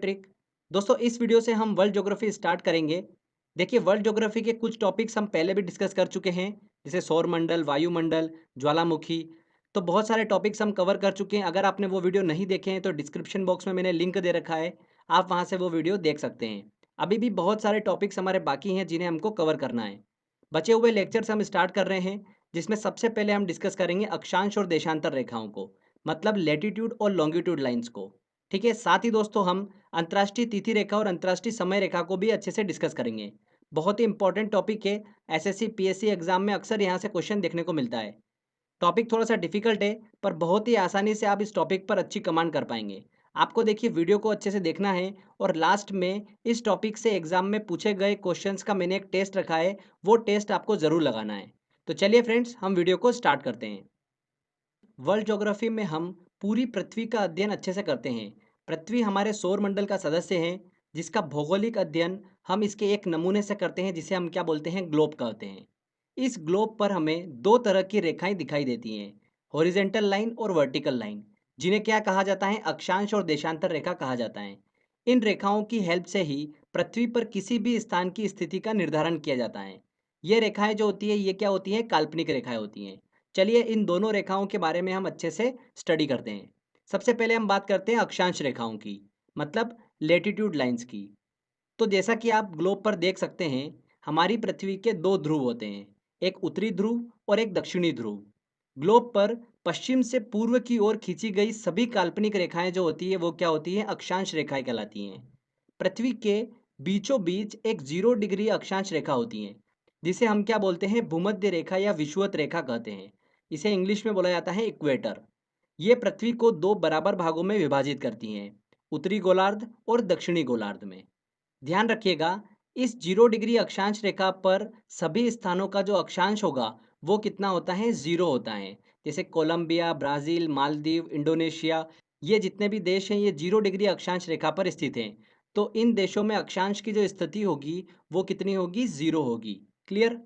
Trick. दोस्तों इस video से हम वर्ल्ड ज्योग्राफी स्टार्ट करेंगे। देखिए वर्ल्ड ज्योग्राफी के कुछ टॉपिक्स हम पहले भी डिस्कस कर चुके हैं, जैसे सौरमंडल, वायुमंडल, ज्वालामुखी। तो बहुत सारे टॉपिक्स हम कवर कर चुके हैं। अगर आपने वो वीडियो नहीं देखे हैं तो डिस्क्रिप्शन बॉक्स में मैंने लिंक दे रखा है, आप वहाँ से वो वीडियो देख सकते हैं। अभी भी बहुत सारे टॉपिक्स हमारे बाकी हैं जिन्हें हमको कवर करना है। बचे हुए लेक्चर्स हम स्टार्ट कर रहे हैं, जिसमें सबसे पहले हम डिस्कस करेंगे अक्षांश और देशांतर रेखाओं को, मतलब लैटिट्यूड और लॉन्गिट्यूड लाइंस को। ठीक है, साथ ही दोस्तों हम अंतर्राष्ट्रीय तिथि रेखा और अंतर्राष्ट्रीय समय रेखा को भी अच्छे से डिस्कस करेंगे। बहुत ही इंपॉर्टेंट टॉपिक है। एसएससी पीएससी एग्जाम में अक्सर यहाँ से क्वेश्चन देखने को मिलता है। टॉपिक थोड़ा सा डिफिकल्ट है, पर बहुत ही आसानी से आप इस टॉपिक पर अच्छी कमांड कर पाएंगे। आपको देखिए वीडियो को अच्छे से देखना है, और लास्ट में इस टॉपिक से एग्जाम में पूछे गए क्वेश्चंस का मैंने एक टेस्ट रखा है, वो टेस्ट आपको ज़रूर लगाना है। तो चलिए फ्रेंड्स, हम वीडियो को स्टार्ट करते हैं। वर्ल्ड ज्योग्राफी में हम पूरी पृथ्वी का अध्ययन अच्छे से करते हैं। पृथ्वी हमारे सौर मंडल का सदस्य है, जिसका भौगोलिक अध्ययन हम इसके एक नमूने से करते हैं, जिसे हम क्या बोलते हैं, ग्लोब कहते हैं। इस ग्लोब पर हमें दो तरह की रेखाएं दिखाई देती हैं, हॉरिजेंटल लाइन और वर्टिकल लाइन, जिन्हें क्या कहा जाता है, अक्षांश और देशांतर रेखा कहा जाता है। इन रेखाओं की हेल्प से ही पृथ्वी पर किसी भी स्थान की स्थिति का निर्धारण किया जाता है। ये रेखाएं जो होती है, ये क्या होती हैं, काल्पनिक रेखाएं होती हैं। चलिए इन दोनों रेखाओं के बारे में हम अच्छे से स्टडी करते हैं। सबसे पहले हम बात करते हैं अक्षांश रेखाओं की, मतलब लेटिट्यूड लाइंस की। तो जैसा कि आप ग्लोब पर देख सकते हैं, हमारी पृथ्वी के दो ध्रुव होते हैं, एक उत्तरी ध्रुव और एक दक्षिणी ध्रुव। ग्लोब पर पश्चिम से पूर्व की ओर खींची गई सभी काल्पनिक रेखाएं जो होती है, वो क्या होती हैं, अक्षांश रेखाएं कहलाती हैं। पृथ्वी के बीचों बीच एक 0 डिग्री अक्षांश रेखा होती है, जिसे हम क्या बोलते हैं, भूमध्य रेखा या विषुवत रेखा कहते हैं। इसे इंग्लिश में बोला जाता है इक्वेटर। ये पृथ्वी को दो बराबर भागों में विभाजित करती हैं, उत्तरी गोलार्ध और दक्षिणी गोलार्ध में। ध्यान रखिएगा, इस 0 डिग्री अक्षांश रेखा पर सभी स्थानों का जो अक्षांश होगा, वो कितना होता है, 0 होता है। जैसे कोलंबिया, ब्राज़ील, मालदीव, इंडोनेशिया, ये जितने भी देश हैं, ये 0 डिग्री अक्षांश रेखा पर स्थित हैं। तो इन देशों में अक्षांश की जो स्थिति होगी, वो कितनी होगी, 0 होगी। क्लियर?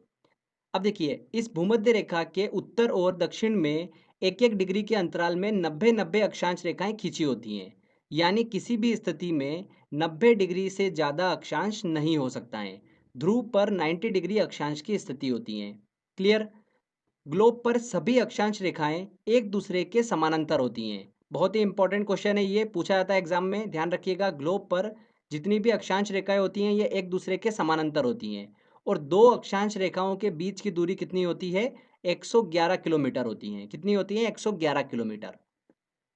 अब देखिए, इस भूमध्य रेखा के उत्तर और दक्षिण में एक एक डिग्री के अंतराल में 90-90 अक्षांश रेखाएं खींची होती हैं। यानी किसी भी स्थिति में 90 डिग्री से ज़्यादा अक्षांश नहीं हो सकता है। ध्रुव पर 90 डिग्री अक्षांश की स्थिति होती है। क्लियर? ग्लोब पर सभी अक्षांश रेखाएं एक दूसरे के समानांतर होती हैं। बहुत ही इंपॉर्टेंट क्वेश्चन है, ये पूछा जाता है एग्जाम में, ध्यान रखिएगा। ग्लोब पर जितनी भी अक्षांश रेखाएं होती हैं, ये एक दूसरे के समानांतर होती हैं। और दो अक्षांश रेखाओं के बीच की दूरी कितनी होती है, 111 किलोमीटर होती है। कितनी होती है, 111 किलोमीटर।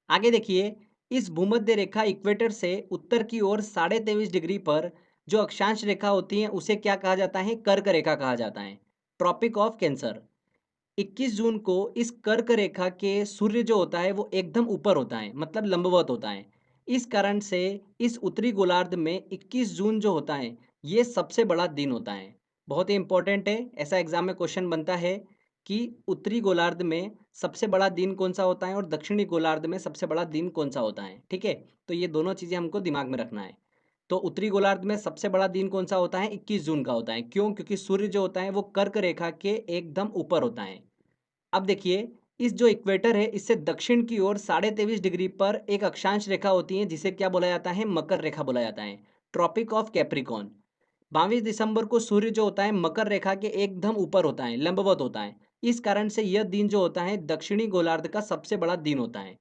आगे देखिए, इस भूमध्य रेखा इक्वेटर से उत्तर की ओर 23.5 डिग्री पर जो अक्षांश रेखा होती है, उसे क्या कहा जाता है, कर्क रेखा कहा जाता है, ट्रॉपिक ऑफ कैंसर। 21 जून को इस कर्क रेखा के सूर्य जो होता है, वो एकदम ऊपर होता है, मतलब लंबवत होता है। इस कारण से इस उत्तरी गोलार्ध में 21 जून जो होता है, ये सबसे बड़ा दिन होता है। बहुत ही इंपॉर्टेंट है, ऐसा एग्जाम में क्वेश्चन बनता है कि उत्तरी गोलार्ध में सबसे बड़ा दिन कौन सा होता है और दक्षिणी गोलार्ध में सबसे बड़ा दिन कौन सा होता है। ठीक है, तो ये दोनों चीज़ें हमको दिमाग में रखना है। तो उत्तरी गोलार्ध में सबसे बड़ा दिन कौन सा होता है, 21 जून का होता है। क्यों? क्योंकि सूर्य जो होता है वो कर्क रेखा के एकदम ऊपर होता है। अब देखिए, इस जो इक्वेटर है, इससे दक्षिण की ओर 23.5 डिग्री पर एक अक्षांश रेखा होती है, जिसे क्या बोला जाता है, मकर रेखा बोला जाता है, ट्रॉपिक ऑफ कैप्रिकॉन। 22 दिसंबर को सूर्य जो होता है मकर रेखा के एकदम ऊपर होता है, लंबवत होता है। इस कारण से यह दिन जो होता है, दक्षिणी गोलार्ध का सबसे बड़ा दिन होता है।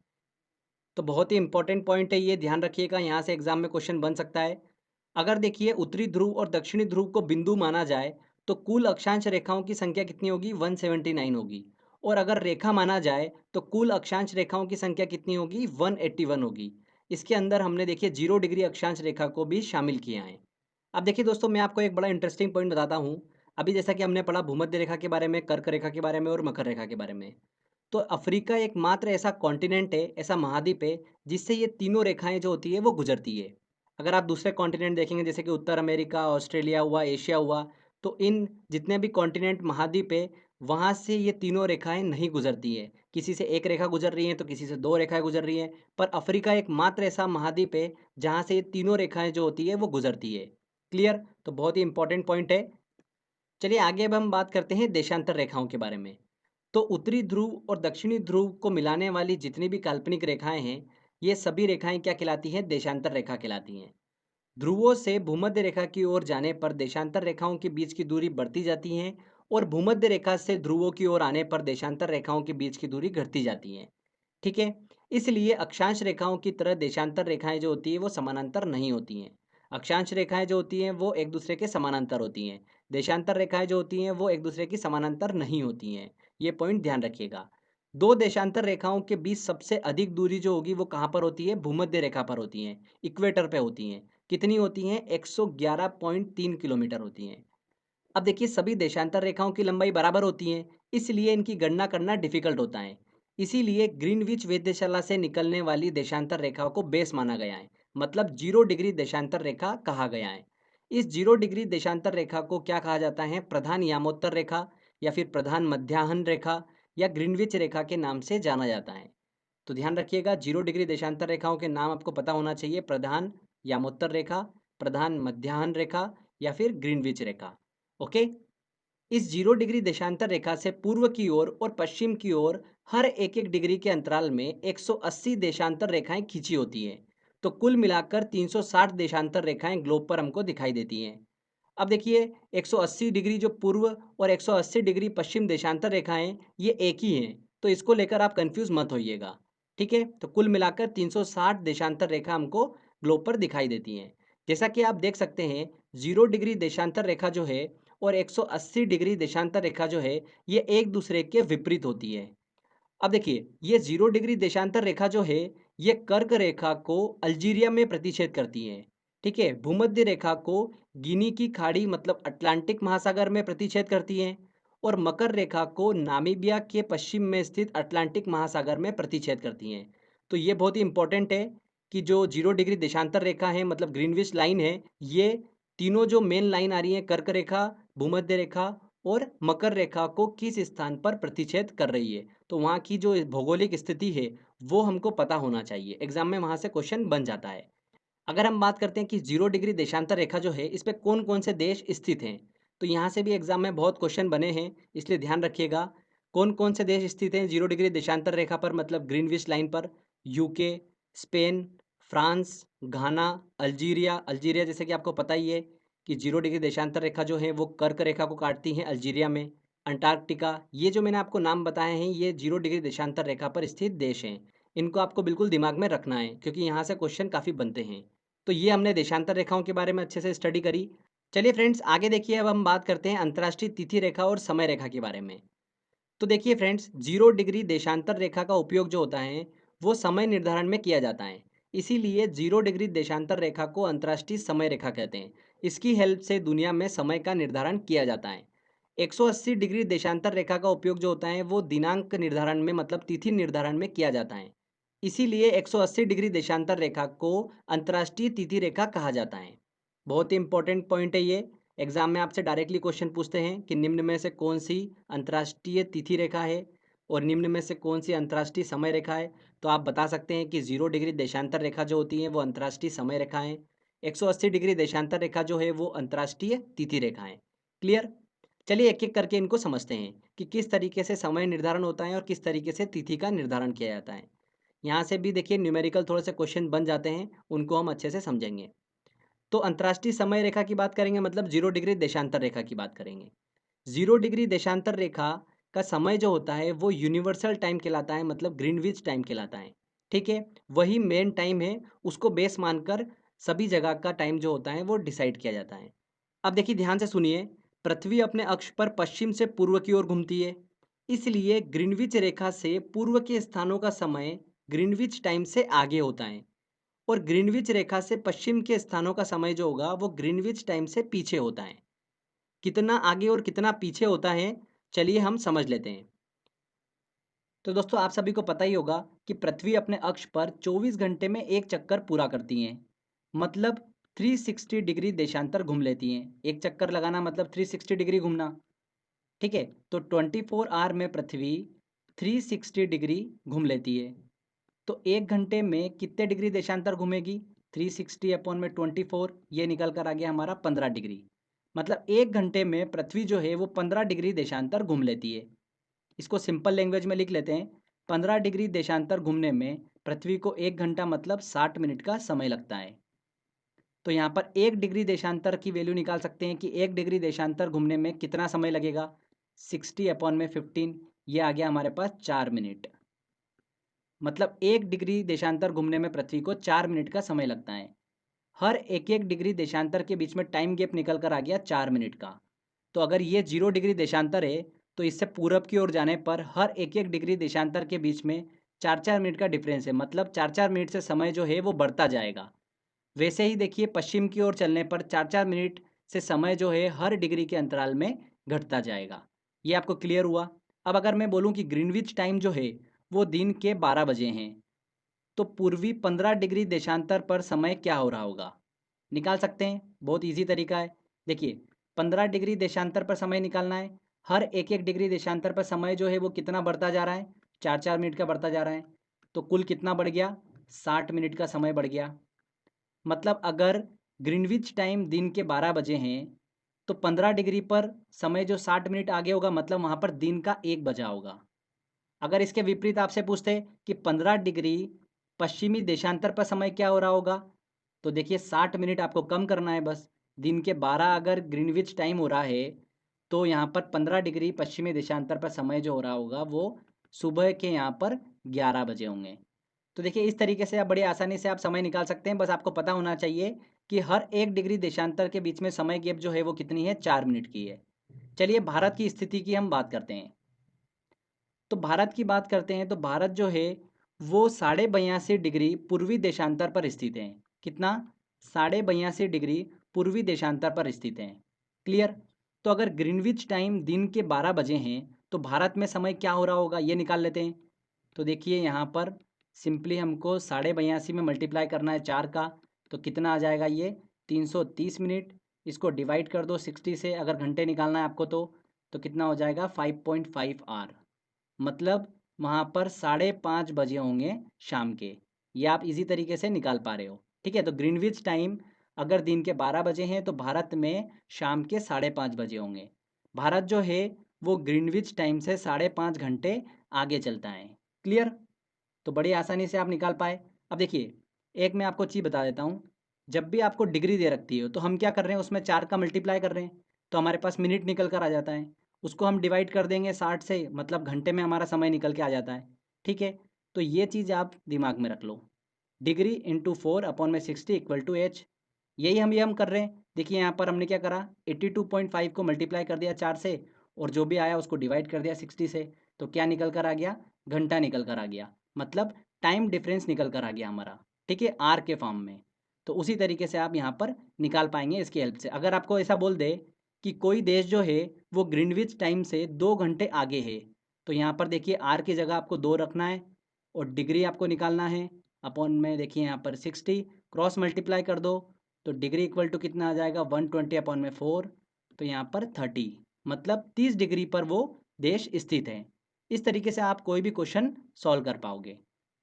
तो बहुत ही इंपॉर्टेंट पॉइंट है ये, ध्यान रखिएगा, यहाँ से एग्जाम में क्वेश्चन बन सकता है। अगर देखिए उत्तरी ध्रुव और दक्षिणी ध्रुव को बिंदु माना जाए, तो कुल अक्षांश रेखाओं की संख्या कितनी होगी, 179 होगी। और अगर रेखा माना जाए तो कुल अक्षांश रेखाओं की संख्या कितनी होगी, 181 होगी। इसके अंदर हमने देखिए 0 डिग्री अक्षांश रेखा को भी शामिल किया है। अब देखिए दोस्तों, मैं आपको एक बड़ा इंटरेस्टिंग पॉइंट बताता हूँ। अभी जैसा कि हमने पढ़ा भूमध्य रेखा के बारे में, कर्क रेखा के बारे में और मकर रेखा के बारे में, तो अफ्रीका एकमात्र ऐसा कॉन्टिनेंट है, ऐसा महाद्वीप है, जिससे ये तीनों रेखाएं जो होती है वो गुजरती है। अगर आप दूसरे कॉन्टिनेंट देखेंगे, जैसे कि उत्तर अमेरिका, ऑस्ट्रेलिया हुआ, एशिया हुआ, तो इन जितने भी कॉन्टिनेंट महाद्वीप है, वहाँ से ये तीनों रेखाएं नहीं गुजरती है। किसी से एक रेखा गुजर रही है तो किसी से दो रेखाएं गुजर रही हैं, पर अफ्रीका एकमात्र ऐसा महाद्वीप है जहाँ से ये तीनों रेखाएं जो होती है वो गुजरती है। क्लियर? तो बहुत ही इंपॉर्टेंट पॉइंट है। चलिए आगे अब हम बात करते हैं देशांतर रेखाओं के बारे में। तो उत्तरी ध्रुव और दक्षिणी ध्रुव को मिलाने वाली जितनी भी काल्पनिक रेखाएं हैं, ये सभी रेखाएं क्या कहलाती हैं, देशांतर रेखा कहलाती हैं। ध्रुवों से भूमध्य रेखा की ओर जाने पर देशांतर रेखाओं के बीच की दूरी बढ़ती जाती है और भूमध्य रेखा से ध्रुवों की ओर आने पर देशांतर रेखाओं के बीच की दूरी घटती जाती है। ठीक है। इसलिए अक्षांश रेखाओं की तरह देशांतर रेखाएं जो होती है वो समानांतर नहीं होती हैं। अक्षांश रेखाएं जो होती हैं वो एक दूसरे के समानांतर होती हैं। देशांतर रेखाएं जो होती हैं वो एक दूसरे की समानांतर नहीं होती हैं। ये पॉइंट ध्यान रखिएगा। दो देशांतर रेखाओं के बीच सबसे अधिक दूरी जो होगी वो कहाँ पर होती है? भूमध्य रेखा पर होती हैं, इक्वेटर पे होती हैं। कितनी होती हैं? 111.3 किलोमीटर होती हैं। अब देखिए सभी देशांतर रेखाओं की लंबाई बराबर होती है, इसलिए इनकी गणना करना डिफिकल्ट होता है। इसीलिए ग्रीनविच वेधशाला से निकलने वाली देशांतर रेखाओं को बेस माना गया है, मतलब 0 डिग्री देशांतर रेखा कहा गया है। इस 0 डिग्री देशांतर रेखा को क्या कहा जाता है? प्रधान यामोत्तर रेखा या फिर प्रधान मध्याह्न रेखा या ग्रीनविच रेखा के नाम से जाना जाता है। तो ध्यान रखिएगा, 0 डिग्री देशांतर रेखाओं के नाम आपको पता होना चाहिए। प्रधान यामोत्तर रेखा, प्रधान मध्याह्न रेखा या फिर ग्रीनविच रेखा। ओके। इस 0 डिग्री देशांतर रेखा से पूर्व की ओर और पश्चिम की ओर हर एक एक डिग्री के अंतराल में 180 देशांतर रेखाएं खींची होती हैं। तो कुल मिलाकर 360 देशांतर रेखाएं ग्लोब पर हमको दिखाई देती हैं। अब देखिए 180 डिग्री जो पूर्व और 180 डिग्री पश्चिम देशांतर रेखाएं ये एक ही हैं, तो इसको लेकर आप कंफ्यूज मत होइएगा। ठीक है। तो कुल मिलाकर 360 देशांतर रेखा हमको ग्लोब पर दिखाई देती हैं। जैसा कि आप देख सकते हैं, 0 डिग्री देशांतर रेखा जो है और 180 डिग्री देशांतर रेखा जो है ये एक दूसरे के विपरीत होती है। अब देखिए ये 0 डिग्री देशांतर रेखा जो है ये कर्क रेखा को अल्जीरिया में प्रतिच्छेद करती है। ठीक है। भूमध्य रेखा को गिनी की खाड़ी मतलब अटलांटिक महासागर में प्रतिच्छेद करती है और मकर रेखा को नामीबिया के पश्चिम में स्थित अटलांटिक महासागर में प्रतिच्छेद करती हैं। तो ये बहुत ही इंपॉर्टेंट है कि जो 0 डिग्री देशांतर रेखा है मतलब ग्रीनविच लाइन है, ये तीनों जो मेन लाइन आ रही है कर्क रेखा, भूमध्य रेखा और मकर रेखा को किस स्थान पर प्रतिच्छेद कर रही है। तो वहाँ की जो भौगोलिक स्थिति है वो हमको पता होना चाहिए। एग्जाम में वहाँ से क्वेश्चन बन जाता है। अगर हम बात करते हैं कि 0 डिग्री देशांतर रेखा जो है इस पे कौन कौन से देश स्थित हैं, तो यहाँ से भी एग्जाम में बहुत क्वेश्चन बने हैं, इसलिए ध्यान रखिएगा। कौन कौन से देश स्थित हैं 0 डिग्री देशांतर रेखा पर मतलब ग्रीनविच लाइन पर? यूके, स्पेन, फ्रांस, घाना, अल्जीरिया। अल्जीरिया जैसे कि आपको पता ही है कि 0 डिग्री देशांतर रेखा जो है वो कर्क रेखा को काटती है अल्जीरिया में। अंटार्कटिका, ये जो मैंने आपको नाम बताए हैं ये 0 डिग्री देशांतर रेखा पर स्थित देश हैं। इनको आपको बिल्कुल दिमाग में रखना है क्योंकि यहाँ से क्वेश्चन काफ़ी बनते हैं। तो ये हमने देशांतर रेखाओं के बारे में अच्छे से स्टडी करी। चलिए फ्रेंड्स आगे देखिए, अब हम बात करते हैं अंतर्राष्ट्रीय तिथि रेखा और समय रेखा के बारे में। तो देखिए फ्रेंड्स, 0 डिग्री देशांतर रेखा का उपयोग जो होता है वो समय निर्धारण में किया जाता है। इसीलिए 0 डिग्री देशांतर रेखा को अंतर्राष्ट्रीय समय रेखा कहते हैं। इसकी हेल्प से दुनिया में समय का निर्धारण किया जाता है। 180 डिग्री देशांतर रेखा का उपयोग जो होता है वो दिनांक निर्धारण में मतलब तिथि निर्धारण में किया जाता है। इसीलिए 180 डिग्री देशांतर रेखा को अंतर्राष्ट्रीय तिथि रेखा कहा जाता है। बहुत ही इंपॉर्टेंट पॉइंट है ये। एग्जाम में आपसे डायरेक्टली क्वेश्चन पूछते हैं कि निम्न में से कौन सी अंतर्राष्ट्रीय तिथि रेखा है और निम्न में से कौन सी अंतर्राष्ट्रीय समय रेखा है। तो आप बता सकते हैं कि 0 डिग्री देशांतर रेखा जो होती है वो अंतर्राष्ट्रीय समय रेखा है। 180 डिग्री देशांतर रेखा जो है वो अंतर्राष्ट्रीय तिथि रेखा है। क्लियर। चलिए एक एक करके इनको समझते हैं कि किस तरीके से समय निर्धारण होता है और किस तरीके से तिथि का निर्धारण किया जाता है। यहाँ से भी देखिए न्यूमेरिकल थोड़े से क्वेश्चन बन जाते हैं, उनको हम अच्छे से समझेंगे। तो अंतर्राष्ट्रीय समय रेखा की बात करेंगे मतलब 0 डिग्री देशांतर रेखा की बात करेंगे। 0 डिग्री देशांतर रेखा का समय जो होता है वो यूनिवर्सल टाइम कहलाता है मतलब ग्रीनविच टाइम कहलाता है। ठीक है। वही मेन टाइम है, उसको बेस मानकर सभी जगह का टाइम जो होता है वो डिसाइड किया जाता है। अब देखिए ध्यान से सुनिए, पृथ्वी अपने अक्ष पर पश्चिम से पूर्व की ओर घूमती है, इसलिए ग्रीनविच रेखा से पूर्व के स्थानों का समय ग्रीनविच टाइम से आगे होता है और ग्रीनविच रेखा से पश्चिम के स्थानों का समय जो होगा वो ग्रीनविच टाइम से पीछे होता है। कितना आगे और कितना पीछे होता है, चलिए हम समझ लेते हैं। तो दोस्तों आप सभी को पता ही होगा कि पृथ्वी अपने अक्ष पर 24 घंटे में एक चक्कर पूरा करती हैं, मतलब 360 डिग्री देशांतर घूम लेती हैं। एक चक्कर लगाना मतलब 360 डिग्री घूमना। ठीक है। तो 24 आवर में पृथ्वी 360 डिग्री घूम लेती है। तो एक घंटे में कितने डिग्री देशांतर घूमेगी? 360 अपॉन में 24, ये निकल कर आ गया हमारा 15 डिग्री। मतलब एक घंटे में पृथ्वी जो है वो 15 डिग्री देशांतर घूम लेती है। इसको सिंपल लैंग्वेज में लिख लेते हैं। 15 डिग्री देशांतर घूमने में पृथ्वी को एक घंटा मतलब 60 मिनट का समय लगता है। तो यहाँ पर 1 डिग्री देशांतर की वैल्यू निकाल सकते हैं कि 1 डिग्री देशांतर घूमने में कितना समय लगेगा। 60/15, ये आ गया हमारे पास 4 मिनट। मतलब 1 डिग्री देशांतर घूमने में पृथ्वी को 4 मिनट का समय लगता है। हर एक एक डिग्री देशांतर के बीच में टाइम गैप निकल कर आ गया 4 मिनट का। तो अगर ये 0 डिग्री देशांतर है तो इससे पूरब की ओर जाने पर हर एक एक डिग्री देशांतर के बीच में 4-4 मिनट का डिफरेंस है, मतलब 4-4 मिनट से समय जो है वो बढ़ता जाएगा। वैसे ही देखिए पश्चिम की ओर चलने पर 4-4 मिनट से समय जो है हर डिग्री के अंतराल में घटता जाएगा। ये आपको क्लियर हुआ। अब अगर मैं बोलूँ कि ग्रीनविच टाइम जो है वो दिन के 12 बजे हैं, तो पूर्वी 15 डिग्री देशांतर पर समय क्या हो रहा होगा, निकाल सकते हैं। बहुत इजी तरीका है। देखिए 15 डिग्री देशांतर पर समय निकालना है। हर एक एक डिग्री देशांतर पर समय जो है वो कितना बढ़ता जा रहा है, 4-4 मिनट का बढ़ता जा रहा है। तो कुल कितना बढ़ गया, 60 मिनट का समय बढ़ गया। मतलब अगर ग्रीनविच टाइम दिन के 12 बजे हैं तो 15 डिग्री पर समय जो 60 मिनट आगे होगा, मतलब वहाँ पर दिन का 1 बजा होगा। अगर इसके विपरीत आपसे पूछते कि 15 डिग्री पश्चिमी देशांतर पर समय क्या हो रहा होगा, तो देखिए 60 मिनट आपको कम करना है बस। दिन के 12 अगर ग्रीनविच टाइम हो रहा है तो यहाँ पर 15 डिग्री पश्चिमी देशांतर पर समय जो हो रहा होगा वो सुबह के यहाँ पर 11 बजे होंगे। तो देखिए इस तरीके से आप बड़ी आसानी से आप समय निकाल सकते हैं। बस आपको पता होना चाहिए कि हर एक डिग्री देशांतर के बीच में समय गैप जो है वो कितनी है, 4 मिनट की है। चलिए भारत की स्थिति की हम बात करते हैं। तो भारत की बात करते हैं तो भारत जो है वो 82.5 डिग्री पूर्वी देशांतर पर स्थित है। कितना, 82.5 डिग्री पूर्वी देशांतर पर स्थित है। क्लियर। तो अगर ग्रीनविच टाइम दिन के 12 बजे हैं तो भारत में समय क्या हो रहा होगा ये निकाल लेते हैं। तो देखिए यहाँ पर सिंपली हमको 82.5 में मल्टीप्लाई करना है 4 का, तो कितना आ जाएगा ये 330 मिनट। इसको डिवाइड कर दो 60 से, अगर घंटे निकालना है आपको तो कितना हो जाएगा 5.5 आर। मतलब वहाँ पर 5:30 बजे होंगे शाम के। ये आप इजी तरीके से निकाल पा रहे हो। ठीक है, तो ग्रीनविच टाइम अगर दिन के 12 बजे हैं तो भारत में शाम के 5:30 बजे होंगे। भारत जो है वो ग्रीनविच टाइम से 5.5 घंटे आगे चलता है। क्लियर। तो बड़ी आसानी से आप निकाल पाए। अब देखिए एक मैं आपको चीज़ बता देता हूँ। जब भी आपको डिग्री दे रखती है तो हम क्या कर रहे हैं, उसमें 4 का मल्टीप्लाई कर रहे हैं तो हमारे पास मिनट निकल कर आ जाता है। उसको हम डिवाइड कर देंगे 60 से, मतलब घंटे में हमारा समय निकल के आ जाता है। ठीक है, तो ये चीज़ आप दिमाग में रख लो। Degree into 4/60 = h। यही हम कर रहे हैं। देखिए यहाँ पर हमने क्या करा, 82.5 को मल्टीप्लाई कर दिया 4 से और जो भी आया उसको डिवाइड कर दिया 60 से। तो क्या निकल कर आ गया, घंटा निकल कर आ गया। मतलब टाइम डिफरेंस निकल कर आ गया हमारा। ठीक है, आर के फॉर्म में। तो उसी तरीके से आप यहाँ पर निकाल पाएंगे इसकी हेल्प से। अगर आपको ऐसा बोल दे कि कोई देश जो है वो ग्रीनविच टाइम से 2 घंटे आगे है, तो यहाँ पर देखिए आर की जगह आपको 2 रखना है और डिग्री आपको निकालना है। अपॉन में देखिए यहाँ पर 60 क्रॉस मल्टीप्लाई कर दो तो डिग्री इक्वल टू कितना आ जाएगा 120/4। तो यहाँ पर 30, मतलब 30 डिग्री पर वो देश स्थित है। इस तरीके से आप कोई भी क्वेश्चन सॉल्व कर पाओगे।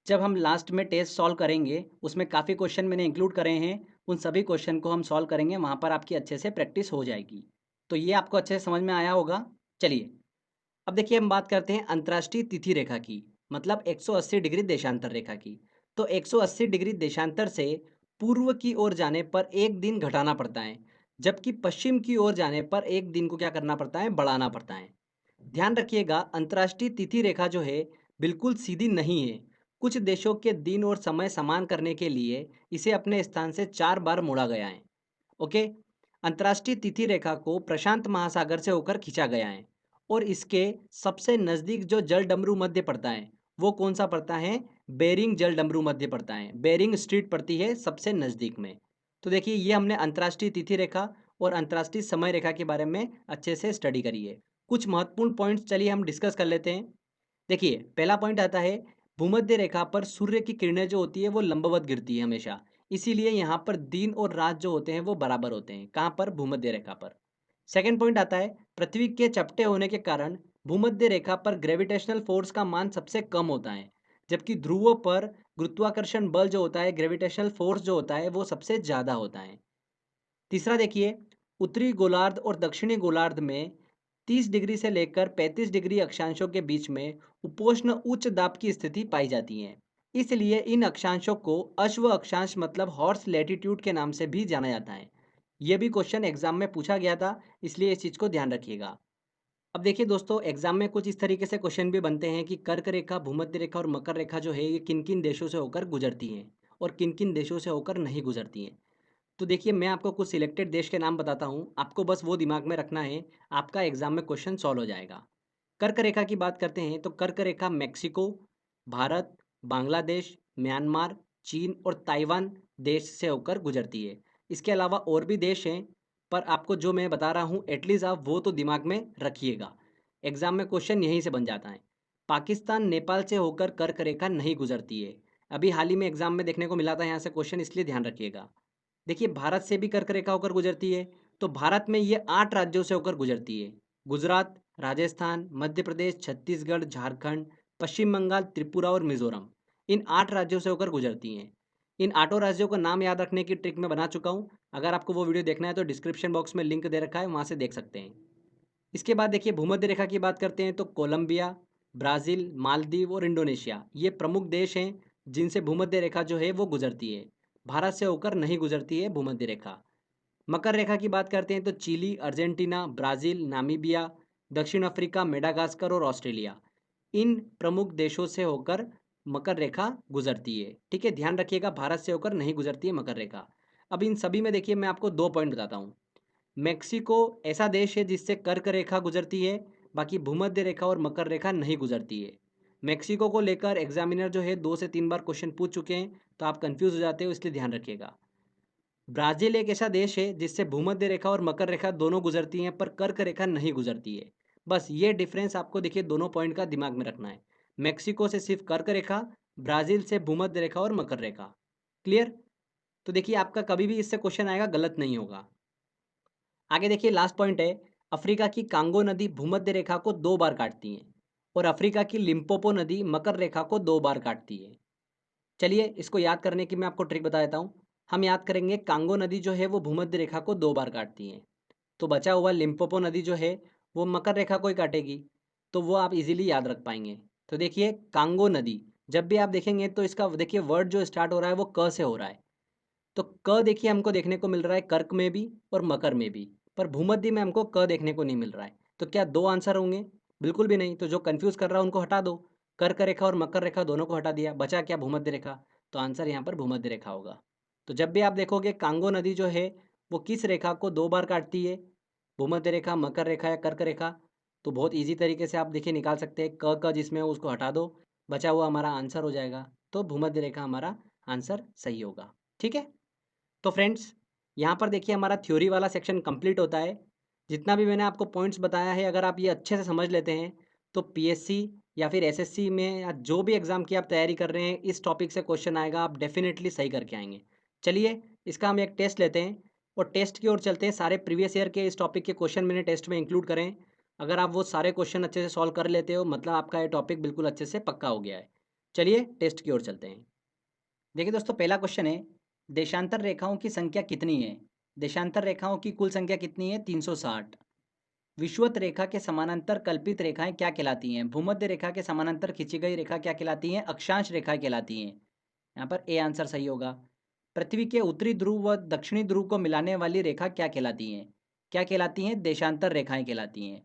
जब हम लास्ट में टेस्ट सॉल्व करेंगे उसमें काफ़ी क्वेश्चन मैंने इंक्लूड करे हैं, उन सभी क्वेश्चन को हम सॉल्व करेंगे, वहाँ पर आपकी अच्छे से प्रैक्टिस हो जाएगी। तो ये आपको अच्छे से समझ में आया होगा। चलिए अब देखिए हम बात करते हैं अंतर्राष्ट्रीय तिथि रेखा की, मतलब 180 डिग्री देशांतर रेखा की। तो 180 डिग्री देशांतर से पूर्व की ओर जाने पर एक दिन घटाना पड़ता है, जबकि पश्चिम की ओर जाने पर एक दिन को क्या करना पड़ता है, बढ़ाना पड़ता है। ध्यान रखिएगा अंतर्राष्ट्रीय तिथि रेखा जो है बिल्कुल सीधी नहीं है। कुछ देशों के दिन और समय समान करने के लिए इसे अपने स्थान से 4 बार मोड़ा गया है। ओके। अंतर्राष्ट्रीय तिथि रेखा को प्रशांत महासागर से होकर खींचा गया है और इसके सबसे नज़दीक जो जल डमरू मध्य पड़ता है वो कौन सा पड़ता है, बेरिंग जल डमरू मध्य पड़ता है। बेरिंग स्ट्रीट पड़ती है सबसे नज़दीक में। तो देखिए ये हमने अंतर्राष्ट्रीय तिथि रेखा और अंतर्राष्ट्रीय समय रेखा के बारे में अच्छे से स्टडी करी है। कुछ महत्वपूर्ण पॉइंट्स चलिए हम डिस्कस कर लेते हैं। देखिए पहला पॉइंट आता है, भूमध्य रेखा पर सूर्य की किरणें जो होती है वो लंबवत गिरती है हमेशा, इसीलिए यहाँ पर दिन और रात जो होते हैं वो बराबर होते हैं। कहाँ पर, भूमध्य रेखा पर। सेकंड पॉइंट आता है, पृथ्वी के चपटे होने के कारण भूमध्य रेखा पर ग्रेविटेशनल फोर्स का मान सबसे कम होता है, जबकि ध्रुवों पर गुरुत्वाकर्षण बल जो होता है, ग्रेविटेशनल फोर्स जो होता है वो सबसे ज़्यादा होता है। तीसरा देखिए, उत्तरी गोलार्ध और दक्षिणी गोलार्ध में 30 डिग्री से लेकर 35 डिग्री अक्षांशों के बीच में उपोष्ण उच्च दाब की स्थिति पाई जाती है। इसलिए इन अक्षांशों को अश्व अक्षांश मतलब हॉर्स लैटिट्यूड के नाम से भी जाना जाता है। ये भी क्वेश्चन एग्जाम में पूछा गया था, इसलिए इस चीज़ को ध्यान रखिएगा। अब देखिए दोस्तों, एग्जाम में कुछ इस तरीके से क्वेश्चन भी बनते हैं कि कर्क रेखा, भूमध्य रेखा और मकर रेखा जो है ये किन किन देशों से होकर गुजरती हैं और किन किन देशों से होकर नहीं गुजरती हैं। तो देखिए, मैं आपको कुछ सिलेक्टेड देश के नाम बताता हूँ, आपको बस वो दिमाग में रखना है, आपका एग्जाम में क्वेश्चन सॉल्व हो जाएगा। कर्क रेखा की बात करते हैं तो कर्क रेखा मैक्सिको, भारत, बांग्लादेश, म्यांमार, चीन और ताइवान देश से होकर गुजरती है। इसके अलावा और भी देश हैं, पर आपको जो मैं बता रहा हूँ एटलीस्ट आप वो तो दिमाग में रखिएगा। एग्जाम में क्वेश्चन यहीं से बन जाता है। पाकिस्तान नेपाल से होकर कर्क रेखा नहीं गुजरती है। अभी हाल ही में एग्जाम में देखने को मिला था यहाँ से क्वेश्चन, इसलिए ध्यान रखिएगा। देखिए, भारत से भी कर्क रेखा होकर गुजरती है, तो भारत में ये 8 राज्यों से होकर गुजरती है। गुजरात, राजस्थान, मध्य प्रदेश, छत्तीसगढ़, झारखंड, पश्चिम बंगाल, त्रिपुरा और मिजोरम। इन 8 राज्यों से होकर गुजरती हैं। इन 8 राज्यों का नाम याद रखने की ट्रिक मैं बना चुका हूँ। अगर आपको वो वीडियो देखना है तो डिस्क्रिप्शन बॉक्स में लिंक दे रखा है, वहाँ से देख सकते हैं। इसके बाद देखिए, भूमध्य रेखा की बात करते हैं तो कोलंबिया, ब्राज़ील, मालदीव और इंडोनेशिया ये प्रमुख देश हैं जिनसे भूमध्य रेखा जो है वो गुजरती है। भारत से होकर नहीं गुजरती है भूमध्य रेखा। मकर रेखा की बात करते हैं तो चिली, अर्जेंटीना, ब्राज़ील, नामीबिया, दक्षिण अफ्रीका, मेडागास्कर और ऑस्ट्रेलिया इन प्रमुख देशों से होकर मकर रेखा गुजरती है। ठीक है, ध्यान रखिएगा, भारत से होकर नहीं गुजरती है मकर रेखा। अब इन सभी में देखिए मैं आपको 2 पॉइंट बताता हूँ। मेक्सिको ऐसा देश है जिससे कर्क रेखा गुजरती है, बाकी भूमध्य रेखा और मकर रेखा नहीं गुजरती है। मेक्सिको को लेकर एग्जामिनर जो है 2 से 3 बार क्वेश्चन पूछ चुके हैं, तो आप कंफ्यूज हो जाते हो, इसलिए ध्यान रखिएगा। ब्राज़ील एक ऐसा देश है जिससे भूमध्य रेखा और मकर रेखा दोनों गुजरती हैं, पर कर्क रेखा नहीं गुजरती है। बस ये डिफरेंस आपको देखिए दोनों पॉइंट का दिमाग में रखना है। मेक्सिको से सिर्फ कर्क रेखा, ब्राज़ील से भूमध्य रेखा और मकर रेखा। क्लियर? तो देखिए, आपका कभी भी इससे क्वेश्चन आएगा गलत नहीं होगा। आगे देखिए, लास्ट पॉइंट है, अफ्रीका की कांगो नदी भूमध्य रेखा को 2 बार काटती है और अफ्रीका की लिम्पोपो नदी मकर रेखा को 2 बार काटती है। चलिए, इसको याद करने की मैं आपको ट्रिक बता देता हूँ। हम याद करेंगे, कांगो नदी जो है वो भूमध्य रेखा को 2 बार काटती है, तो बचा हुआ लिम्पोपो नदी जो है वो मकर रेखा को ही काटेगी, तो वो आप इजीली याद रख पाएंगे। तो देखिए, कांगो नदी जब भी आप देखेंगे तो इसका देखिए वर्ड जो स्टार्ट हो रहा है वो क से हो रहा है। तो क देखिए हमको देखने को मिल रहा है कर्क में भी और मकर में भी, पर भूमध्य में हमको क देखने को नहीं मिल रहा है। तो क्या 2 आंसर होंगे? बिल्कुल भी नहीं। तो जो कंफ्यूज कर रहा है उनको हटा दो। कर्क रेखा और मकर रेखा दोनों को हटा दिया, बचा क्या? भूमध्य रेखा। तो आंसर यहाँ पर भूमध्य रेखा होगा। तो जब भी आप देखोगे कांगो नदी जो है वो किस रेखा को 2 बार काटती है, भूमध्य रेखा, मकर रेखा या कर्क रेखा, तो बहुत ईजी तरीके से आप देखिए निकाल सकते हैं। क जिसमें है उसको हटा दो, बचा हुआ हमारा आंसर हो जाएगा। तो भूमध्य रेखा हमारा आंसर सही होगा। ठीक है, तो फ्रेंड्स, यहाँ पर देखिए हमारा थ्योरी वाला सेक्शन कंप्लीट होता है। जितना भी मैंने आपको पॉइंट्स बताया है, अगर आप ये अच्छे से समझ लेते हैं तो पीएससी या फिर एसएससी में या जो भी एग्ज़ाम की आप तैयारी कर रहे हैं, इस टॉपिक से क्वेश्चन आएगा, आप डेफिनेटली सही करके आएंगे। चलिए, इसका हम एक टेस्ट लेते हैं और टेस्ट की ओर चलते हैं। सारे प्रीवियस ईयर के इस टॉपिक के क्वेश्चन मैंने टेस्ट में इंक्लूड करें। अगर आप वो सारे क्वेश्चन अच्छे से सॉल्व कर लेते हो, मतलब आपका ये टॉपिक बिल्कुल अच्छे से पक्का हो गया है। चलिए टेस्ट की ओर चलते हैं। देखिए दोस्तों, पहला क्वेश्चन है, देशांतर रेखाओं की संख्या कितनी है? देशांतर रेखाओं की कुल संख्या कितनी है? 360। विषुवत रेखा के समानांतर कल्पित रेखाएं क्या कहलाती हैं? भूमध्य रेखा के समानांतर खींची गई रेखा क्या कहलाती हैं? अक्षांश रेखाएं कहलाती हैं। यहाँ पर ए आंसर सही होगा। पृथ्वी के उत्तरी ध्रुव व दक्षिणी ध्रुव को मिलाने वाली रेखा क्या कहलाती हैं? क्या कहलाती हैं? देशांतर रेखाएं कहलाती हैं।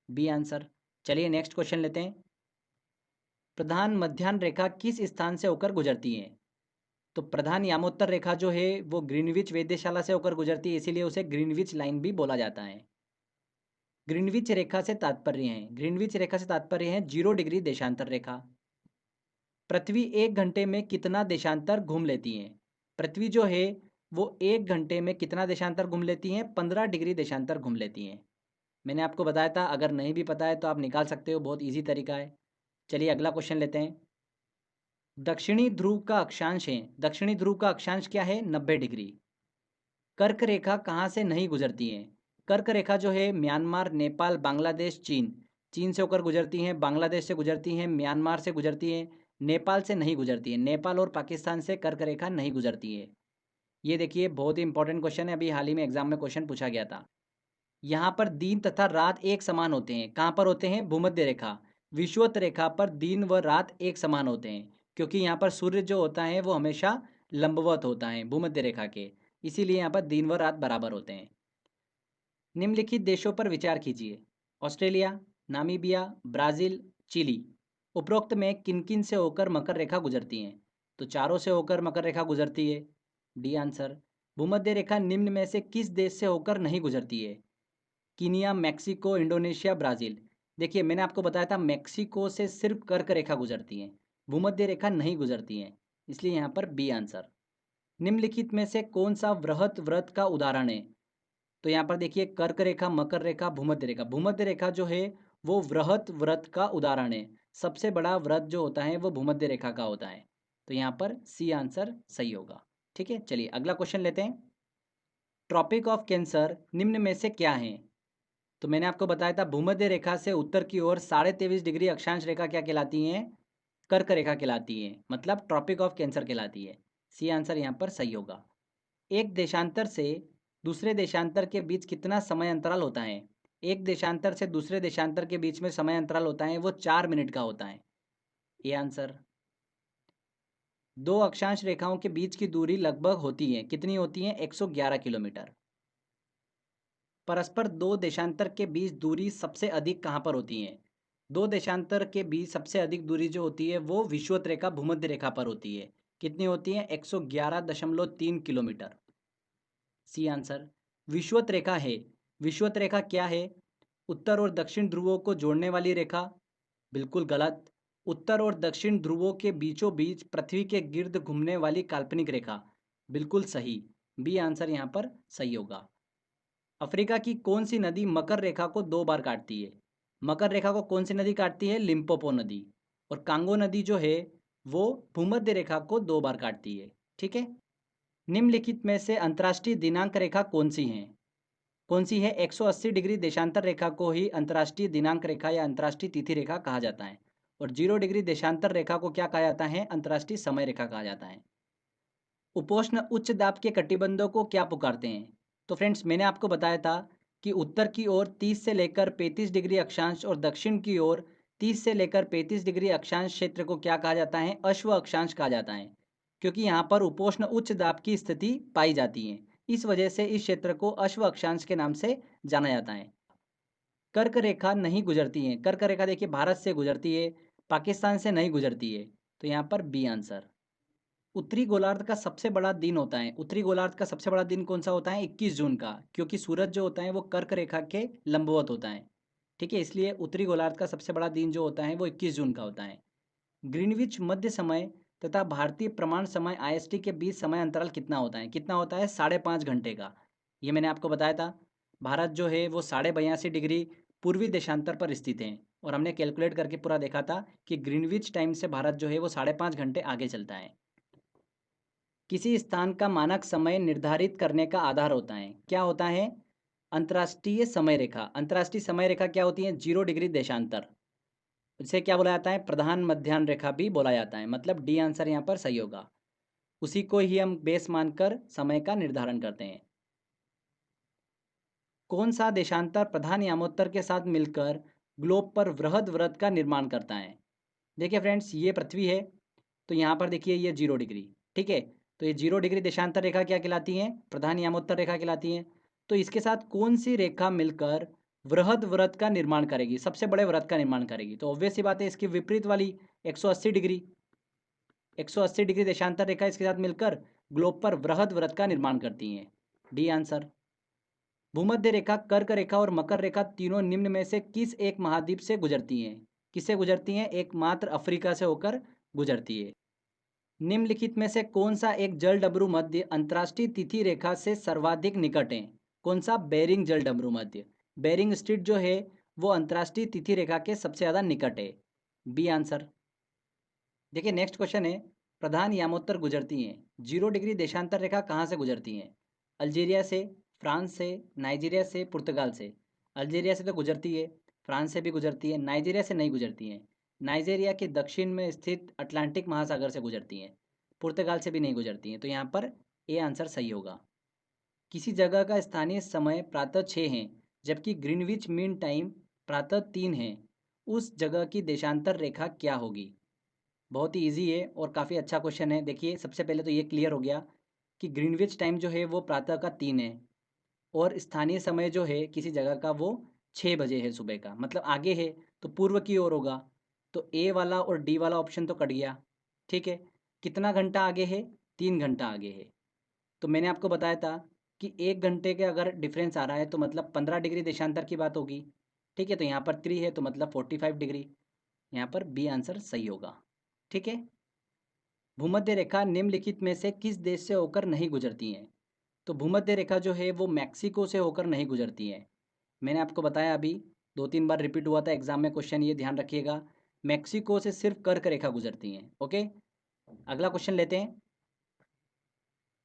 B answer. चलिए नेक्स्ट क्वेश्चन लेते हैं। प्रधान मध्याह्न रेखा किस स्थान से होकर गुजरती है? तो प्रधान यामोत्तर रेखा जो है वो ग्रीनविच वेधशाला से होकर गुजरती है, इसीलिए उसे ग्रीनविच लाइन भी बोला जाता है। ग्रीनविच रेखा से तात्पर्य है, ग्रीनविच रेखा से तात्पर्य है 0 डिग्री देशांतर रेखा। पृथ्वी 1 घंटे में कितना देशांतर घूम लेती है? पृथ्वी जो है वो 1 घंटे में कितना देशांतर घूम लेती हैं? 15 डिग्री देशांतर घूम लेती हैं। मैंने आपको बताया था, अगर नहीं भी पता है तो आप निकाल सकते हो, बहुत ईजी तरीका है। चलिए अगला क्वेश्चन लेते हैं। दक्षिणी ध्रुव का अक्षांश है, दक्षिणी ध्रुव का अक्षांश क्या है? 90 डिग्री। कर्क रेखा कहाँ से नहीं गुजरती है? कर्क रेखा जो है म्यांमार, नेपाल, बांग्लादेश, चीन, चीन से होकर गुजरती हैं, बांग्लादेश से गुजरती हैं, म्यांमार से गुजरती हैं, नेपाल से नहीं गुजरती है। नेपाल और पाकिस्तान से कर्क रेखा नहीं गुजरती है। ये देखिए बहुत ही इंपॉर्टेंट क्वेश्चन है, अभी हाल ही में एग्जाम में क्वेश्चन पूछा गया था। यहाँ पर दिन तथा रात एक समान होते हैं। कहाँ पर होते हैं? भूमध्य रेखा, विषुवत रेखा पर दिन व रात एक समान होते हैं। क्योंकि यहाँ पर सूर्य जो होता है वो हमेशा लंबवत होता है भूमध्य रेखा के, इसीलिए यहाँ पर दिन व रात बराबर होते हैं। निम्नलिखित देशों पर विचार कीजिए। Australia, Namibia, Brazil, Chile. उपरोक्त में किन-किन से होकर मकर रेखा गुजरती हैं? तो चारों से होकर मकर रेखा गुजरती है। D answer. भूमध्य रेखा निम्न में से किस देश से होकर नहीं गुजरती है? Kenya, Mexico, Indonesia, Brazil. देखिए मैंने आपको बताया था मेक्सिको से सिर्फ कर्क रेखा गुजरती है, भूमध्य रेखा नहीं गुजरती है, इसलिए यहाँ पर बी आंसर। निम्नलिखित में से कौन सा वृहत व्रत का उदाहरण है? तो यहाँ पर देखिए कर्क रेखा, मकर रेखा, भूमध्य रेखा। भूमध्य रेखा जो है वो वृहत व्रत का उदाहरण है। सबसे बड़ा व्रत जो होता है वो भूमध्य रेखा का होता है। तो यहाँ पर सी आंसर सही होगा। ठीक है, चलिए अगला क्वेश्चन लेते हैं। ट्रॉपिक ऑफ कैंसर निम्न में से क्या है? तो मैंने आपको बताया था भूमध्य रेखा से उत्तर की ओर 23.5 डिग्री अक्षांश रेखा क्या कहलाती है? कर्क रेखा कहलाती है, मतलब ट्रॉपिक ऑफ कैंसर कहलाती है। सी आंसर यहाँ पर सही होगा। एक देशांतर से दूसरे देशांतर के बीच कितना समय अंतराल होता है? एक देशांतर से दूसरे देशांतर के बीच में समय अंतराल होता है वो 4 मिनट का होता है। ये आंसर। दो अक्षांश रेखाओं के बीच की दूरी लगभग होती है, कितनी होती है? 111 किलोमीटर। परस्पर दो देशांतर के बीच दूरी सबसे अधिक कहाँ पर होती है? दो देशांतर के बीच सबसे अधिक दूरी जो होती है वो विषुवत रेखा भूमध्य रेखा पर होती है। कितनी होती है? 111.3 किलोमीटर। C answer. विषुवत रेखा है। विषुवत रेखा क्या है? उत्तर और दक्षिण ध्रुवों को जोड़ने वाली रेखा। बिल्कुल गलत। उत्तर और दक्षिण ध्रुवों के बीचों बीच पृथ्वी के गिर्द घूमने वाली काल्पनिक रेखा। बिल्कुल सही। बी आंसर यहाँ पर सही होगा। अफ्रीका की कौन सी नदी मकर रेखा को 2 बार काटती है? मकर रेखा को कौन सी नदी काटती है? लिम्पोपो नदी। और कांगो नदी जो है वो भूमध्य रेखा को 2 बार काटती है। ठीक है। निम्नलिखित में से अंतर्राष्ट्रीय दिनांक रेखा कौन सी है? कौन सी है? 180 डिग्री देशांतर रेखा को ही अंतर्राष्ट्रीय दिनांक रेखा या अंतर्राष्ट्रीय तिथि रेखा कहा जाता है। और 0 डिग्री देशांतर रेखा को क्या कहा जाता है? अंतर्राष्ट्रीय समय रेखा कहा जाता है। उपोष्ण उच्च दाब के कटिबंधों को क्या पुकारते हैं? तो फ्रेंड्स मैंने आपको बताया था कि उत्तर की ओर 30 से लेकर 35 डिग्री अक्षांश और दक्षिण की ओर 30 से लेकर 35 डिग्री अक्षांश क्षेत्र को क्या कहा जाता है? अश्व अक्षांश कहा जाता है, क्योंकि यहाँ पर उपोष्ण उच्च दाब की स्थिति पाई जाती है। इस वजह से इस क्षेत्र को अश्व अक्षांश के नाम से जाना जाता है। कर्क रेखा नहीं गुजरती है। कर्क रेखा देखिए भारत से गुजरती है, पाकिस्तान से नहीं गुजरती है। तो यहाँ पर बी आंसर। उत्तरी गोलार्ध का सबसे बड़ा दिन होता है। उत्तरी गोलार्ध का सबसे बड़ा दिन कौन सा होता है? 21 जून का, क्योंकि सूरज जो होता है वो कर्क रेखा के लंबवत होता है। ठीक है, इसलिए उत्तरी गोलार्ध का सबसे बड़ा दिन जो होता है वो 21 जून का होता है। ग्रीनविच मध्य समय तथा भारतीय प्रमाण समय आईएसटी के बीच समय अंतराल कितना होता है? कितना होता है? 5.5 घंटे का। ये मैंने आपको बताया था। भारत जो है वो 82.5 डिग्री पूर्वी देशांतर पर स्थित है, और हमने कैलकुलेट करके पूरा देखा था कि ग्रीनविच टाइम से भारत जो है वो 5.5 घंटे आगे चलता है। किसी स्थान का मानक समय निर्धारित करने का आधार होता है, क्या होता है? अंतर्राष्ट्रीय समय रेखा। अंतर्राष्ट्रीय समय रेखा क्या होती है? 0 डिग्री देशांतर। इसे क्या बोला जाता है? प्रधान मध्याह्न रेखा भी बोला जाता है। मतलब डी आंसर यहाँ पर सही होगा। उसी को ही हम बेस मानकर समय का निर्धारण करते हैं। कौन सा देशांतर प्रधान यामोत्तर के साथ मिलकर ग्लोब पर वृहद व्रत का निर्माण करता है? देखिए फ्रेंड्स, ये पृथ्वी है, तो यहाँ पर देखिए ये 0 डिग्री। ठीक है, तो ये 0 डिग्री देशांतर रेखा क्या कहलाती है? प्रधान यामोत्तर रेखा कहलाती है। तो इसके साथ कौन सी रेखा मिलकर वृहद व्रत का निर्माण करेगी? सबसे बड़े व्रत का निर्माण करेगी? तो ऑब्वियस सी बात है, इसकी विपरीत वाली 180 डिग्री। 180 डिग्री देशांतर रेखा इसके साथ मिलकर ग्लोब पर वृहद व्रत का निर्माण करती है। D answer. भूमध्य रेखा, कर्क रेखा और मकर रेखा तीनों निम्न में से किस एक महाद्वीप से गुजरती हैं? किससे गुजरती हैं? एकमात्र अफ्रीका से होकर गुजरती है। निम्नलिखित में से कौन सा एक जलडमरू मध्य अंतर्राष्ट्रीय तिथि रेखा से सर्वाधिक निकट है? कौन सा? बेरिंग जलडमरू मध्य। बेरिंग स्ट्रीट जो है वो अंतर्राष्ट्रीय तिथि रेखा के सबसे ज़्यादा निकट है। B answer. देखिए नेक्स्ट क्वेश्चन है, प्रधान यामोत्तर गुजरती हैं। 0 डिग्री देशांतर रेखा कहाँ से गुजरती हैं? अल्जीरिया से, फ्रांस से, नाइजीरिया से, पुर्तगाल से। अल्जीरिया से तो गुजरती है, फ्रांस से भी गुजरती है, नाइजीरिया से नहीं गुजरती हैं। नाइजीरिया के दक्षिण में स्थित अटलांटिक महासागर से गुजरती हैं। पुर्तगाल से भी नहीं गुजरती हैं। तो यहाँ पर ए आंसर सही होगा। किसी जगह का स्थानीय समय प्रातः 6 है, जबकि ग्रीनविच मीन टाइम प्रातः 3 है, उस जगह की देशांतर रेखा क्या होगी? बहुत ही ईजी है और काफ़ी अच्छा क्वेश्चन है। देखिए सबसे पहले तो ये क्लियर हो गया कि ग्रीनविच टाइम जो है वो प्रातः का 3 है और स्थानीय समय जो है किसी जगह का वो 6 बजे है सुबह का, मतलब आगे है तो पूर्व की ओर होगा। तो ए वाला और डी वाला ऑप्शन तो कट गया। ठीक है, कितना घंटा आगे है? 3 घंटा आगे है। तो मैंने आपको बताया था कि 1 घंटे के अगर डिफरेंस आ रहा है तो मतलब 15 डिग्री देशांतर की बात होगी। ठीक है, तो यहाँ पर 3 है तो मतलब 45 डिग्री। यहाँ पर बी आंसर सही होगा। ठीक है, भूमध्य रेखा निम्नलिखित में से किस देश से होकर नहीं गुजरती है? तो भूमध्य रेखा जो है वो मैक्सिको से होकर नहीं गुजरती है। मैंने आपको बताया अभी, 2-3 बार रिपीट हुआ था एग्जाम में क्वेश्चन, ये ध्यान रखिएगा। मैक्सिको से सिर्फ कर्क रेखा गुजरती है। ओके, अगला क्वेश्चन लेते हैं।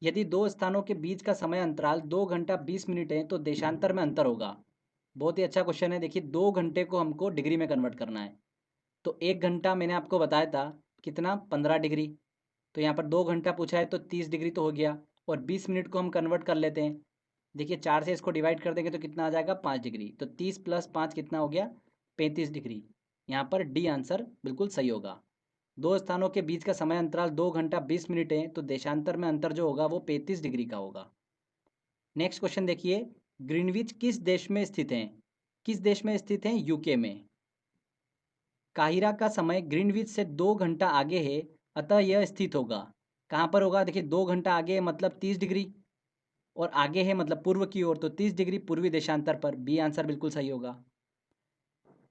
यदि दो स्थानों के बीच का समय अंतराल 2 घंटा 20 मिनट है तो देशांतर में अंतर होगा। बहुत ही अच्छा क्वेश्चन है। देखिए 2 घंटे को हमको डिग्री में कन्वर्ट करना है। तो 1 घंटा मैंने आपको बताया था कितना, 15 डिग्री। तो यहाँ पर 2 घंटा पूछा है तो 30 डिग्री तो हो गया। और 20 मिनट को हम कन्वर्ट कर लेते हैं। देखिए 4 से इसको डिवाइड कर देंगे तो कितना आ जाएगा, 5 डिग्री। तो 30 + 5 कितना हो गया, 35 डिग्री। यहाँ पर डी आंसर बिल्कुल सही होगा। दो स्थानों के बीच का समय अंतराल 2 घंटा 20 मिनट है तो देशांतर में अंतर जो होगा वो 35 डिग्री का होगा। नेक्स्ट क्वेश्चन देखिए, ग्रीनविच किस देश में स्थित है? किस देश में स्थित है? यूके में। काहिरा का समय ग्रीनविच से 2 घंटा आगे है, अतः यह स्थित होगा। कहाँ पर होगा? देखिए 2 घंटा आगे है मतलब 30 डिग्री, और आगे है मतलब पूर्व की ओर, तो 30 डिग्री पूर्वी देशांतर पर। बी आंसर बिल्कुल सही होगा।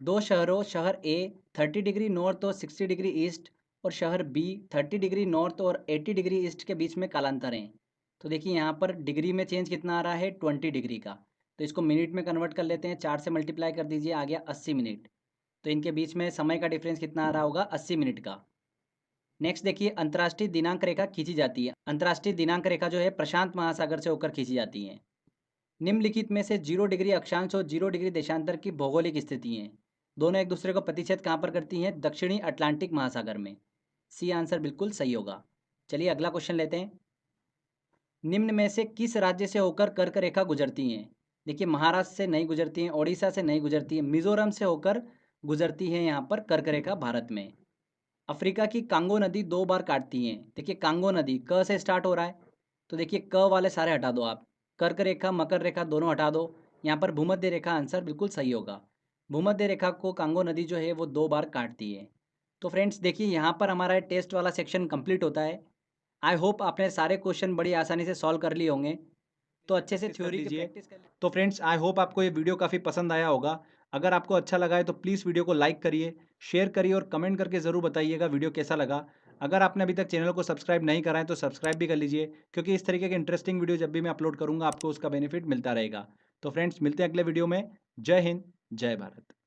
दो शहरों, शहर ए 30 डिग्री नॉर्थ और 60 डिग्री ईस्ट, और शहर बी 30 डिग्री नॉर्थ और 80 डिग्री ईस्ट के बीच में कालांतर हैं। तो देखिए यहाँ पर डिग्री में चेंज कितना आ रहा है, 20 डिग्री का। तो इसको मिनट में कन्वर्ट कर लेते हैं, 4 से मल्टीप्लाई कर दीजिए, आ गया 80 मिनट। तो इनके बीच में समय का डिफरेंस कितना आ रहा होगा, 80 मिनट का। नेक्स्ट देखिए, अंतर्राष्ट्रीय दिनांक रेखा खींची जाती है। अंतर्राष्ट्रीय दिनांक रेखा जो है प्रशांत महासागर से होकर खींची जाती है। निम्नलिखित में से 0 डिग्री अक्षांश और 0 डिग्री देशांतर की भौगोलिक स्थिति हैं। दोनों एक दूसरे को प्रतिच्छेद कहाँ पर करती हैं? दक्षिणी अटलांटिक महासागर में। सी आंसर बिल्कुल सही होगा। चलिए अगला क्वेश्चन लेते हैं। निम्न में से किस राज्य से होकर कर्क रेखा गुजरती हैं? देखिए महाराष्ट्र से नहीं गुजरती हैं, ओडिशा से नहीं गुजरती है, मिजोरम से होकर गुजरती है यहाँ पर कर्क रेखा भारत में। अफ्रीका की कांगो नदी 2 बार काटती है। देखिए कांगो नदी क से स्टार्ट हो रहा है, तो देखिए क वाले सारे हटा दो आप, कर्क रेखा मकर रेखा दोनों हटा दो। यहाँ पर भूमध्य रेखा आंसर बिल्कुल सही होगा। भूमध्य रेखा को कांगो नदी जो है वो 2 बार काटती है। तो फ्रेंड्स देखिए यहाँ पर हमारा टेस्ट वाला सेक्शन कंप्लीट होता है। आई होप आपने सारे क्वेश्चन बड़ी आसानी से सॉल्व कर लिए होंगे। तो अच्छे से प्रैक्टिस कर थ्योरी की लीजिए। प्रैक्टिस कर लीजिए। तो फ्रेंड्स आई होप आपको ये वीडियो काफ़ी पसंद आया होगा। अगर आपको अच्छा लगा है तो प्लीज़ वीडियो को लाइक करिए, शेयर करिए और कमेंट करके ज़रूर बताइएगा वीडियो कैसा लगा। अगर आपने अभी तक चैनल को सब्सक्राइब नहीं करा है तो सब्सक्राइब भी कर लीजिए, क्योंकि इस तरीके के इंटरेस्टिंग वीडियो जब भी मैं अपलोड करूँगा आपको उसका बेनिफिट मिलता रहेगा। तो फ्रेंड्स मिलते हैं अगले वीडियो में। जय हिंद, जय भारत।